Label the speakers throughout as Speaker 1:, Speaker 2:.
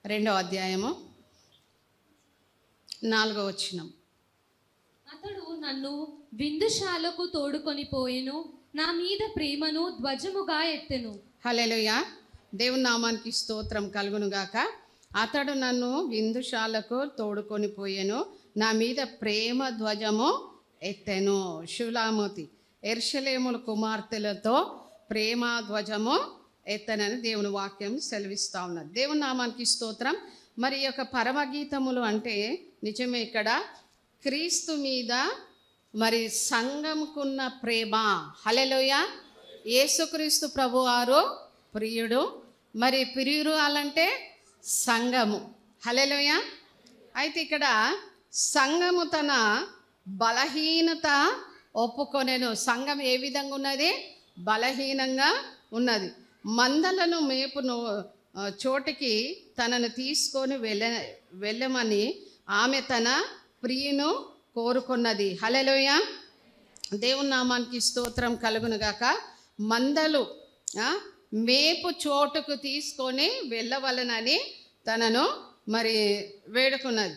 Speaker 1: 2వ అధ్యాయము 4వ వచనం.
Speaker 2: అతడు నన్ను విందుశాలకు తోడుకొని పోయెను, నా మీద ప్రేమను ధ్వజముగా ఎత్తెను.
Speaker 1: హల్లెలూయా. దేవుని నామానికి స్తోత్రం కలుగును గాక. అతడు నన్ను విందుశాలకు తోడుకొని పోయెను, నా మీద ప్రేమ ధ్వజము ఎత్తెను. షూలామతి యెరూషలేము కుమార్తెలతో ప్రేమ ధ్వజము ఎత్తనని దేవుని వాక్యం సెలవిస్తూ ఉన్నది. దేవుని నామానికి స్తోత్రం. మరి యొక్క పరమగీతములు అంటే నిజమే ఇక్కడ క్రీస్తు మీద మరి సంఘముకున్న ప్రేమ. హల్లెలూయా. యేసుక్రీస్తు ప్రభువారు ప్రియుడు, మరి ప్రియురు అలాంటే సంఘము. హల్లెలూయా. అయితే ఇక్కడ సంఘము తన బలహీనత ఒప్పుకొనెను. సంఘం ఏ విధంగా ఉన్నది? బలహీనంగా ఉన్నది. మందలను మేపును చోటికి తనను తీసుకొని వెళ్ళమని ఆమె తన ప్రియును కోరుకున్నది. హల్లెలూయా. దేవుని నామానికి స్తోత్రం కలుగును గాక. మందలు మేపు చోటుకు తీసుకొని వెళ్ళవలనని తనను మరి వేడుకున్నది.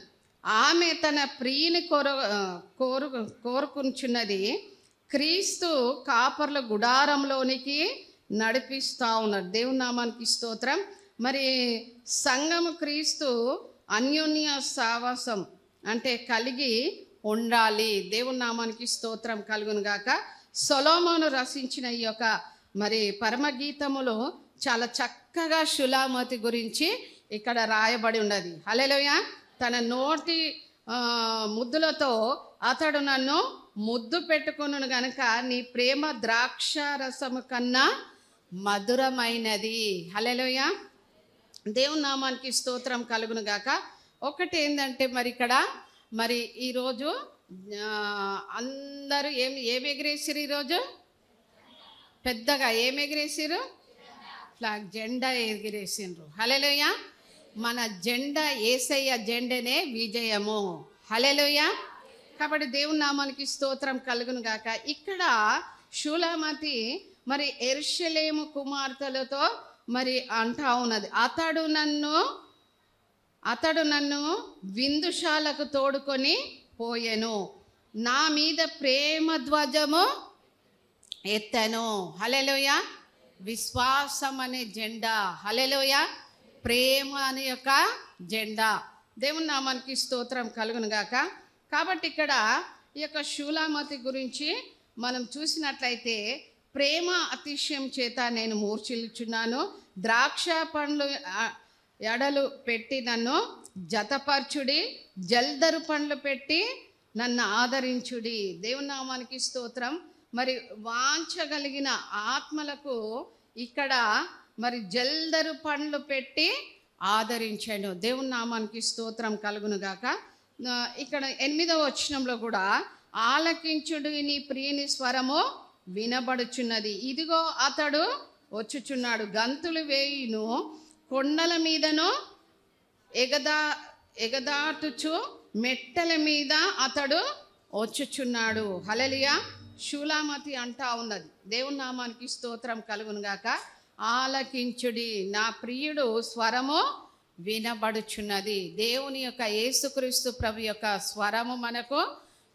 Speaker 1: ఆమె తన ప్రియుని కోరుకుంటున్నది. క్రీస్తు కాపర్ల గుడారంలోనికి నడిపిస్తూ ఉన్నారు. దేవుని నామానికి స్తోత్రం. మరి సంఘము క్రీస్తు అన్యోన్య సావాసం అంటే కలిగి ఉండాలి. దేవుని నామానికి స్తోత్రం కలుగును గాక. సొలొమోను రచించిన ఈ యొక్క మరి పరమగీతములో చాలా చక్కగా షూలామతి గురించి ఇక్కడ రాయబడి ఉన్నది. హల్లెలూయా. తన నోటి ముద్దులతో అతడు నన్ను ముద్దు పెట్టుకును గనుక నీ ప్రేమ ద్రాక్ష రసము కన్నా మధురమైనది. హల్లెలూయా. దేవుని నామానికి స్తోత్రం కలుగును గాక. ఒకటి ఏంటంటే మరి ఇక్కడ మరి ఈరోజు అందరూ ఏమి ఎగిరేసిరు? ఈరోజు పెద్దగా ఏమి ఎగిరేసిరు? ఫ్లాగ్ జెండా ఎగిరేసిండ్రు. హల్లెలూయా. మన జెండా యేసయ్య జెండనే విజయము. హల్లెలూయా. కాబట్టి దేవుని నామానికి స్తోత్రం కలుగును గాక. ఇక్కడ షూలామతి మరి యెరూషలేము కుమార్తెలతో మరి అంటా ఉన్నది, అతడు నన్ను విందుశాలకు తోడుకొని పోయెను, నా మీద ప్రేమ ధ్వజము ఎత్తెను. హల్లెలూయా. విశ్వాసం అనే జెండా. హల్లెలూయా. ప్రేమ అనే యొక్క జెండా. దేవుని నామానికి స్తోత్రం కలుగును గాక. కాబట్టి ఇక్కడ ఈ యొక్క షూలామతి గురించి మనం చూసినట్లయితే ప్రేమ అతిశయం చేత నేను మూర్ఛిల్లుచున్నాను, ద్రాక్ష పండ్లు ఎడలు పెట్టి నన్ను జతపరచుడి, జల్దరు పండ్లు పెట్టి నన్ను ఆదరించుడి. దేవుని నామానికి స్తోత్రం. మరి వాంఛగలిగిన ఆత్మలకు ఇక్కడ మరి జల్దరు పండ్లు పెట్టి ఆదరించాను. దేవుని నామానికి స్తోత్రం కలుగును గాక. ఇక్కడ 8వ వచనంలో కూడా ఆలకించుడు నీ ప్రియుని స్వరము వినబడుచున్నది, ఇదిగో అతడు వచ్చుచున్నాడు, గంతులు వేయును, కొండల మీదను ఎగదాటుచు మెట్టల మీద అతడు వచ్చుచున్నాడు. హల్లెలూయా. షూలామతి అంటా ఉన్నది. దేవుని నామానికి స్తోత్రం కలుగును గాక. ఆలకించుడి, నా ప్రియుడు స్వరము వినబడుచున్నది. దేవుని యొక్క యేసుక్రీస్తు ప్రభు యొక్క స్వరము మనకు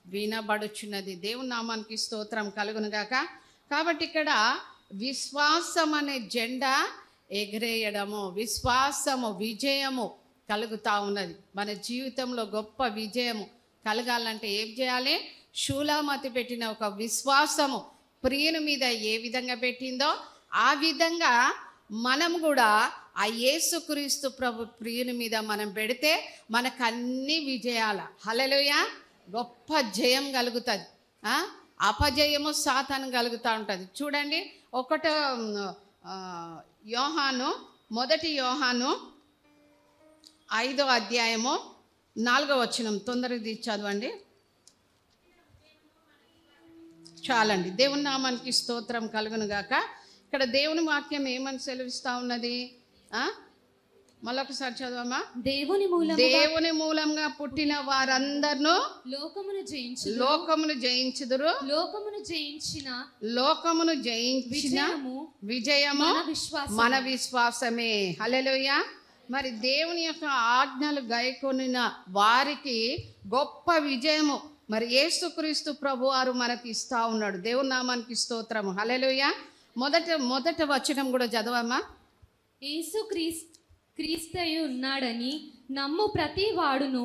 Speaker 1: వినబడుచున్నది. దేవుని నామానికి స్తోత్రం కలుగును గాక. కాబట్టి ఇక్కడ విశ్వాసం అనే జెండా ఎగిరేయడము, విశ్వాసము, విజయము కలుగుతూ ఉన్నది. మన జీవితంలో గొప్ప విజయము కలగాలంటే ఏం చేయాలి? షూలామతి పెట్టిన ఒక విశ్వాసము ప్రియుని మీద ఏ విధంగా పెట్టిందో ఆ విధంగా మనం కూడా ఆ యేసుక్రీస్తు ప్రభు ప్రియుని మీద మనం పెడితే మనకు అన్ని విజయాల. హల్లెలూయా. గొప్ప జయం కలుగుతుంది. అపజయము సాతాను కలుగుతూ ఉంటుంది. చూడండి, 1 యోహాను 5వ అధ్యాయము 4వ వచనం తొందరగా చదవండి. చాలండి. దేవుని నామానికి స్తోత్రం కలుగును గాక. ఇక్కడ దేవుని వాక్యం ఏమని సెలవిస్తూ ఉన్నది? మళ్ళొకసారి చదవమ్మా. దేవుని మూలంగా పుట్టిన వారందరూ లోకమును జయించుదురు, లోకమును జయించిన విజయము మన విశ్వాసమే. హల్లెలూయా. మరి దేవుని యొక్క ఆజ్ఞలు గైకొనిన వారికి గొప్ప విజయము మరి యేసుక్రీస్తు ప్రభువారు మనకి ఇస్తా ఉన్నాడు. దేవుని నామానికి స్తోత్రము. హల్లెలూయా. మొదట వచనం కూడా చదవమ్మా.
Speaker 2: యేసు క్రీస్తయి ఉన్నాడని నమ్ము ప్రతి వాడును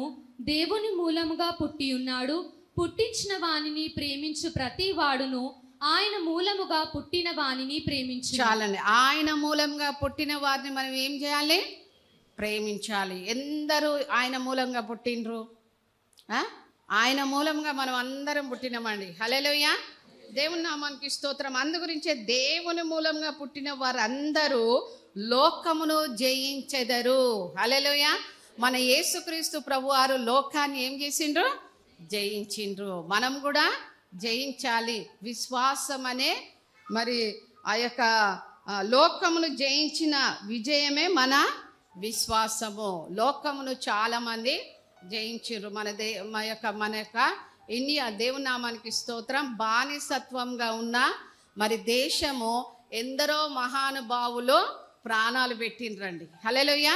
Speaker 2: దేవుని మూలముగా పుట్టి ఉన్నాడు. పుట్టించిన వానిని ప్రేమించు ప్రతి వాడును ఆయన మూలముగా పుట్టిన వానిని ప్రేమించు.
Speaker 1: చాలండి. ఆయన మూలంగా పుట్టిన వారిని మనం ఏం చేయాలి? ప్రేమించాలి. ఎందరూ ఆయన మూలంగా పుట్టినరు? ఆయన మూలంగా మనం అందరం పుట్టినమండి. హల్లెలూయా. దేవుని నామానికి స్తోత్రం. అందు గురించే దేవుని మూలంగా పుట్టిన వారందరూ లోకమును జయించెదరు. హల్లెలూయా. మన యేసుక్రీస్తు ప్రభువారు లోకాన్ని ఏం చేసిండ్రు? జయించిండ్రు. మనం కూడా జయించాలి. విశ్వాసం అనే మరి ఆ యొక్క లోకమును జయించిన విజయమే మన విశ్వాసము. లోకమును చాలామంది జయించారు. మన యొక్క ఇండియా దేవుని నామానికి స్తోత్రం. బానిసత్వంగా ఉన్న మరి దేశము ఎందరో మహానుభావులు ప్రాణాలు పెట్టిండ్రండి. హల్లెలూయా.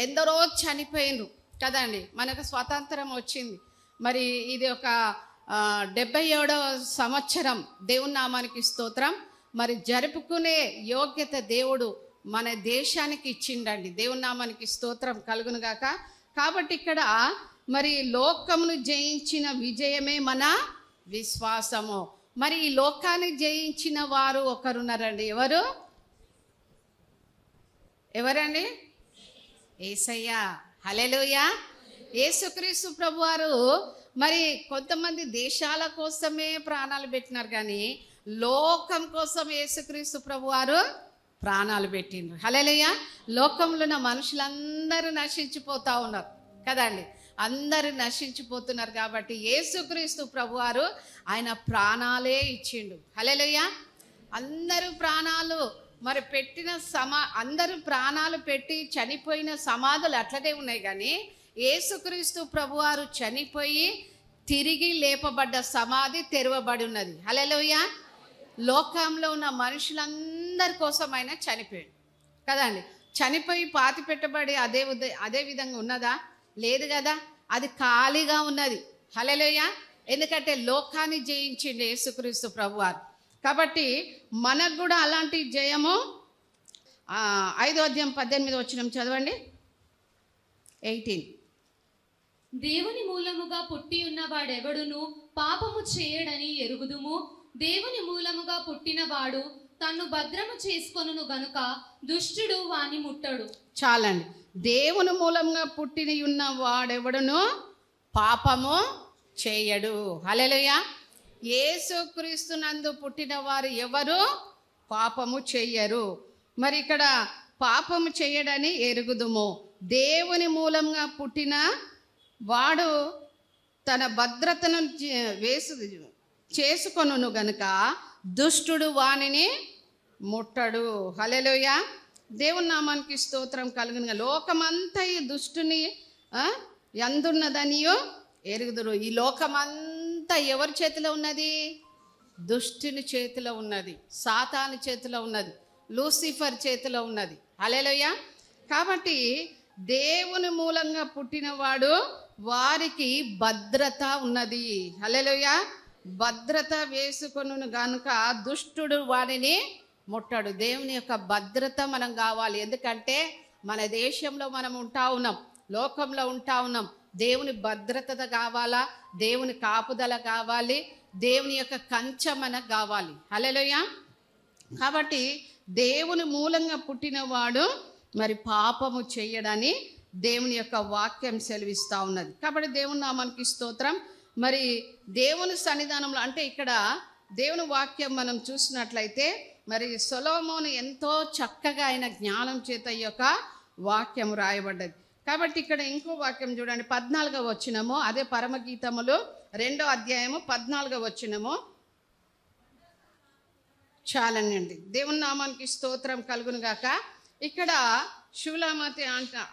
Speaker 1: ఎందరో చనిపోయినరు కదండి. మనకు స్వాతంత్రం వచ్చింది. మరి ఇది ఒక 77వ సంవత్సరం దేవుని నామానికి స్తోత్రం. మరి జరుపుకునే యోగ్యత దేవుడు మన దేశానికి ఇచ్చిండండి. దేవుని నామానికి స్తోత్రం కలుగును గాక. కాబట్టి ఇక్కడ మరి లోకమును జయించిన విజయమే మన విశ్వాసము. మరి ఈ లోకాన్ని జయించిన వారు ఒకరున్నారండి. ఎవరండి? యేసయ్య. హల్లెలూయా. యేసుక్రీస్తు ప్రభువారు మరి కొంతమంది దేశాల కోసమే ప్రాణాలు పెట్టినారు, కానీ లోకం కోసం యేసుక్రీస్తు ప్రభువారు ప్రాణాలు పెట్టిండ్రు. హల్లెలూయా. లోకంలో ఉన్న మనుషులందరూ నశించిపోతా ఉన్నారు కదండి. అందరూ నశించిపోతున్నారు కాబట్టి యేసుక్రీస్తు ప్రభువారు ఆయన ప్రాణాలే ఇచ్చిండు. హల్లెలూయా. అందరూ ప్రాణాలు మరి అందరూ ప్రాణాలు పెట్టి చనిపోయిన సమాధులు అట్లనే ఉన్నాయి, కానీ యేసుక్రీస్తు ప్రభువారు చనిపోయి తిరిగి లేపబడ్డ సమాధి తెరవబడి ఉన్నది. హల్లెలూయా. లోకంలో ఉన్న మనుషులందరి కోసం ఆయన చనిపోయాడు కదండి. చనిపోయి పాతి పెట్టబడి అదే విధంగా ఉన్నదా? లేదు కదా. అది ఖాళీగా ఉన్నది. హల్లెలూయా. ఎందుకంటే లోకాన్ని జయించిండు యేసుక్రీస్తు ప్రభువారు. కాబట్టి మనకు కూడా అలాంటి జయము 5వ అధ్యాయం 18వ వచనం చదవండి. 18.
Speaker 2: దేవుని మూలముగా పుట్టి ఉన్న వాడెవడును పాపము చేయడని ఎరుగుదుము. దేవుని మూలముగా పుట్టిన వాడు తన్ను భద్రము చేసుకొనును గనుక దుష్టుడు వాని ముట్టడు.
Speaker 1: చాలండి. దేవుని మూలంగా పుట్టిన ఉన్న వాడెవడును పాపము చేయడు. హల్లెలూయా. యేసుక్రీస్తునందు పుట్టిన వారు ఎవరు పాపము చెయ్యరు. మరి ఇక్కడ పాపము చేయడని ఎరుగుదుము. దేవుని మూలంగా పుట్టిన వాడు తన భద్రతను చేసుకొనును గనుక దుష్టుడు వానిని ముట్టడు. హల్లెలూయా. దేవుని నామానికి స్తోత్రం కలుగునుగా. లోకమంతా ఈ దుష్టుని ఎందున్నదనియో ఎరుగుదురు. ఈ లోకమంతా ఎవరి చేతిలో ఉన్నది? దుష్టుని చేతిలో ఉన్నది, సాతాను చేతిలో ఉన్నది, లూసిఫర్ చేతిలో ఉన్నది. హల్లెలూయా. కాబట్టి దేవుని మూలంగా పుట్టినవాడు వారికి భద్రత ఉన్నది. హల్లెలూయా. భద్రత వేసుకొనును గనుక దుష్టుడు వారిని ముట్టడు. దేవుని యొక్క భద్రత మనం కావాలి. ఎందుకంటే మన దేశంలో మనం ఉంటా ఉన్నాం, లోకంలో ఉంటా ఉన్నాం. దేవుని భద్రత కావాలా, దేవుని కాపుదల కావాలి, దేవుని యొక్క కంచె మనకు కావాలి. హల్లెలూయా. కాబట్టి దేవుని మూలంగా పుట్టినవాడు మరి పాపము చెయ్యడని దేవుని యొక్క వాక్యం సెలవిస్తూ ఉన్నది. కాబట్టి దేవుని నామానికి స్తోత్రం. మరి దేవుని సన్నిధానంలో అంటే ఇక్కడ దేవుని వాక్యం మనం చూసినట్లయితే మరి సొలొమోను ఎంతో చక్కగా ఆయన జ్ఞానం చేత ఈ యొక్క వాక్యం రాయబడ్డది. కాబట్టి ఇక్కడ ఇంకో వాక్యం చూడండి, 14వ వచనము. అదే పరమగీతములు 2వ అధ్యాయము 14వ వచనము. చాలండి. దేవుని నామానికి స్తోత్రం కలుగును గాక. ఇక్కడ శూలామతి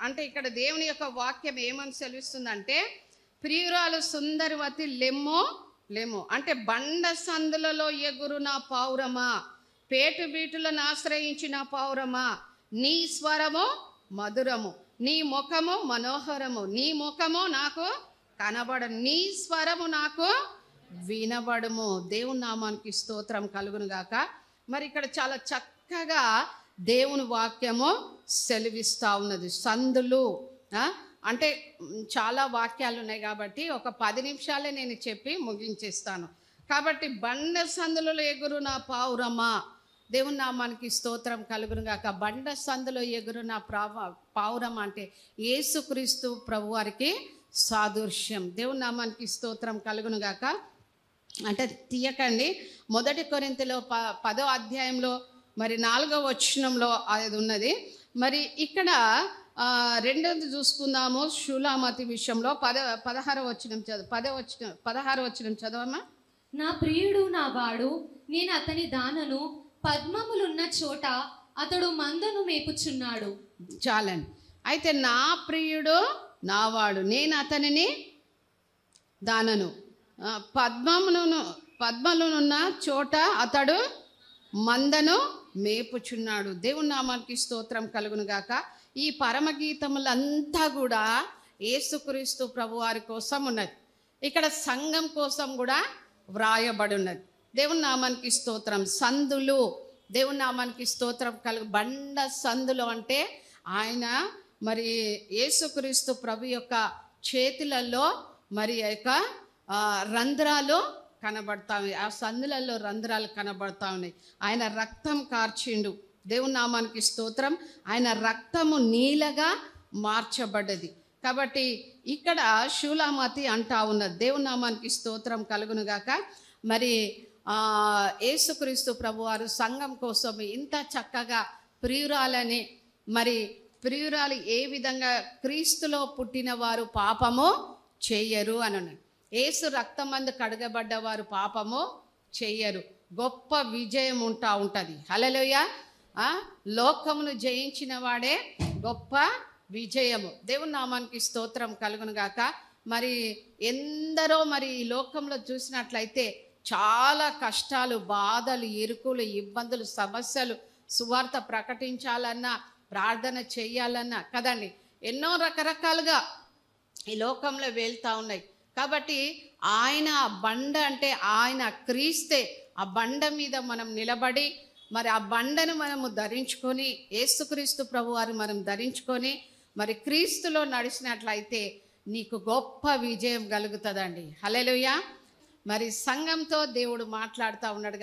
Speaker 1: అంటే ఇక్కడ దేవుని యొక్క వాక్యం ఏమని సెలవిస్తుందంటే, ప్రియురాలు సుందరవతి లెమ్ము అంటే బండ సందులలో ఎగురు నా పౌరమా, పేటు బీటులను ఆశ్రయించిన పౌరమా, నీ స్వరము మధురము, నీ ముఖము మనోహరము, నీ ముఖము నాకు కనబడను, నీ స్వరము నాకు వినబడుము. దేవుని నామానికి స్తోత్రం కలుగును గాక. మరి ఇక్కడ చాలా చక్కగా దేవుని వాక్యము సెలవిస్తూ ఉన్నది. సందులు అంటే చాలా వాక్యాలు ఉన్నాయి కాబట్టి ఒక 10 నిమిషాలే నేను చెప్పి ముగించేస్తాను. కాబట్టి బండ సందులలో ఎగురు నా పావురమా, దేవుని నామానికి స్తోత్రం కలుగును గాక. బండ సందులో ఎగురు నా పావురం అంటే యేసుక్రీస్తు ప్రభు వారికి సాదృశ్యం. దేవుని నామానికి స్తోత్రం కలుగును గాక. అంటే తీయకండి, 1 కొరింథీలో 10వ అధ్యాయంలో మరి 4వ వచనంలో అది ఉన్నది. మరి ఇక్కడ రెండోది చూసుకుందాము. షూలామతి విషయంలో 16వ వచనం 16వ వచనం చదవమ్మా.
Speaker 2: నా ప్రియుడు నా వాడు, నేను అతని దానను, పద్మములున్న చోట అతడు మందను మేపుచున్నాడు.
Speaker 1: చాలండి. అయితే నా ప్రియుడు నావాడు, నేను అతనిని దానను, పద్మలునున్న చోట అతడు మందను మేపుచున్నాడు. దేవుని నామానికి స్తోత్రం కలుగును గాక. ఈ పరమగీతములంతా కూడా యేసుక్రీస్తు ప్రభువారి కోసం ఉన్నది. ఇక్కడ సంఘం కోసం కూడా వ్రాయబడి ఉన్నది. దేవుని నామానికి స్తోత్రం. సందులు, దేవుని నామానికి స్తోత్రం బండ సందులు అంటే ఆయన మరి యేసుక్రీస్తు ప్రభు యొక్క చేతులలో మరి యొక్క రంధ్రాలు కనబడతా ఉన్నాయి. ఆ సందులలో రంధ్రాలు కనబడతా ఉన్నాయి. ఆయన రక్తం కార్చిండు. దేవుని నామానికి స్తోత్రం. ఆయన రక్తము నీలగా మార్చబడ్డది. కాబట్టి ఇక్కడ షూలామతి అంటా ఉన్నది. దేవుని నామానికి స్తోత్రం కలుగును గాక. మరి యేసుక్రీస్తు ప్రభువారు సంఘం కోసం ఇంత చక్కగా ప్రియురాలని, మరి ప్రియురాలు ఏ విధంగా క్రీస్తులో పుట్టిన వారు పాపము చెయ్యరు అని, యేసు రక్తమందు కడగబడ్డవారు పాపము చెయ్యరు. గొప్ప విజయం ఉంటుంది. హల్లెలూయా. లోకమును జయించిన వాడే గొప్ప విజయము. దేవుని నామానికి స్తోత్రం కలుగును గాక. మరి ఎందరో మరి ఈ లోకంలో చూసినట్లయితే చాలా కష్టాలు, బాధలు, ఇరుకులు, ఇబ్బందులు, సమస్యలు, సువార్త ప్రకటించాలన్నా, ప్రార్థన చెయ్యాలన్నా కదండి, ఎన్నో రకరకాలుగా ఈ లోకంలో వెళ్తూ ఉన్నాయి. కాబట్టి ఆయన బండ అంటే ఆయన క్రీస్తే. ఆ బండ మీద మనం నిలబడి మరి ఆ బండను మనము ధరించుకొని, యేసుక్రీస్తు ప్రభువారు మనం ధరించుకొని మరి క్రీస్తులో నడిచినట్లయితే నీకు గొప్ప విజయం కలుగుతుందండి. హల్లెలూయా. మరి సంఘంతో దేవుడు మాట్లాడుతూ ఉన్నాడు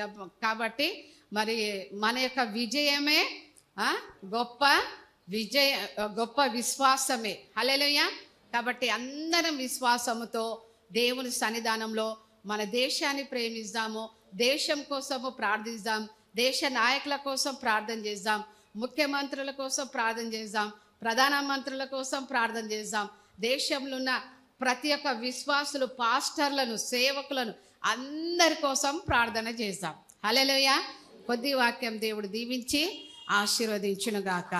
Speaker 1: కాబట్టి మరి మన యొక్క విజయమే గొప్ప విశ్వాసమే. హల్లెలూయా. కాబట్టి అందరం విశ్వాసముతో దేవుని సన్నిధానంలో మన దేశాన్ని ప్రేమిద్దాము, దేశం కోసము ప్రార్థిద్దాం, దేశ నాయకుల కోసం ప్రార్థన చేద్దాం, ముఖ్యమంత్రుల కోసం ప్రార్థన చేద్దాం, ప్రధానమంత్రుల కోసం ప్రార్థన చేద్దాం, దేశంలో ఉన్న ప్రతి ఒక్క విశ్వాసులు, పాస్టర్లను, సేవకులను అందరి కోసం ప్రార్థన చేద్దాం. హల్లెలూయా. కొద్ది వాక్యం దేవుడు దీవించి ఆశీర్వదించునుగాక.